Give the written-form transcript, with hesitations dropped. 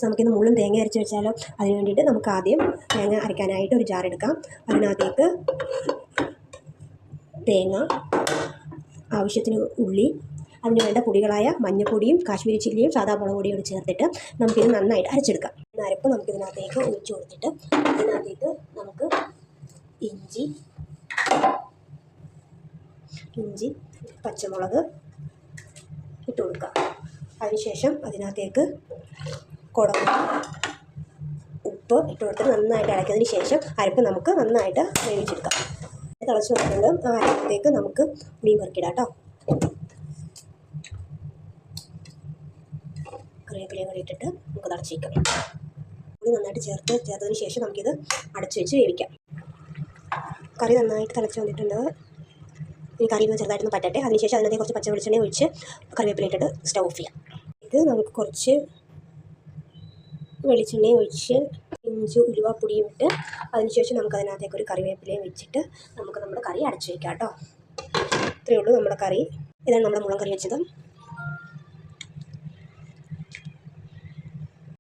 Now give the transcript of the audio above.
നമുക്കിന്ന് മുള്ളും തേങ്ങ അരച്ച് വെച്ചാലോ. അതിന് വേണ്ടിയിട്ട് നമുക്ക് ആദ്യം തേങ്ങ അരയ്ക്കാനായിട്ട് ഒരു ജാർ എടുക്കാം. അതിനകത്തേക്ക് തേങ്ങ, ആവശ്യത്തിന് ഉള്ളി, അതിന് വേണ്ട പൊടികളായ മഞ്ഞൾപ്പൊടിയും കാശ്മീരി ചില്ലിയും സാദാ മുളക് പൊടിയും ചേർത്തിട്ട് നമുക്കിത് നന്നായിട്ട് അരച്ചെടുക്കാം. അരപ്പ് നമുക്കിതിനകത്തേക്ക് ഒഴിച്ച് കൊടുത്തിട്ട് ഇതിനകത്തേക്ക് നമുക്ക് ഇഞ്ചി, പച്ചമുളക് ഇട്ട് കൊടുക്കാം. അതിനുശേഷം അതിനകത്തേക്ക് കുടമ്പ്, ഉപ്പ് ഇട്ട് കൊടുത്തിട്ട് നന്നായിട്ട് ഇളക്കിയതിന് ശേഷം അരപ്പ് നമുക്ക് നന്നായിട്ട് വേവിച്ചെടുക്കാം. തിളച്ച് വന്നിട്ടുണ്ട്. ആ അരപ്പത്തേക്ക് നമുക്ക് മീൻ വറുക്കിടാം കേട്ടോ. കറിവേപ്പിലയും കൂടി ഇട്ടിട്ട് നമുക്ക് തിളച്ച് വയ്ക്കാം. പുളി നന്നായിട്ട് ചേർത്തതിന് ശേഷം നമുക്കിത് അടച്ചു വെച്ച് വേവിക്കാം. കറി നന്നായിട്ട് തിളച്ച് വന്നിട്ടുണ്ട്. ഈ കറി ഒന്ന് ചെറുതായിട്ടൊന്ന് പറ്റട്ടെ. അതിനുശേഷം അതിനകത്ത് കുറച്ച് പച്ച വെളിച്ചെണ്ണ ഒഴിച്ച് കറിവേപ്പില ഇട്ടിട്ട് സ്റ്റൗ ഓഫ് ചെയ്യാം. ഇത് നമുക്ക് കുറച്ച് വെളിച്ചെണ്ണ ഒഴിച്ച് ഇഞ്ചി ഉലുവാപ്പൊടിയും ഇട്ട് അതിനുശേഷം നമുക്ക് അതിനകത്തേക്ക് ഒരു കറിവേപ്പിലയും വെച്ചിട്ട് നമുക്ക് നമ്മുടെ കറി അടച്ചു വയ്ക്കാം കേട്ടോ. ഇത്രയേ ഉള്ളൂ നമ്മുടെ കറി. ഇതാണ് നമ്മുടെ മുളക് കറി വെച്ചത്.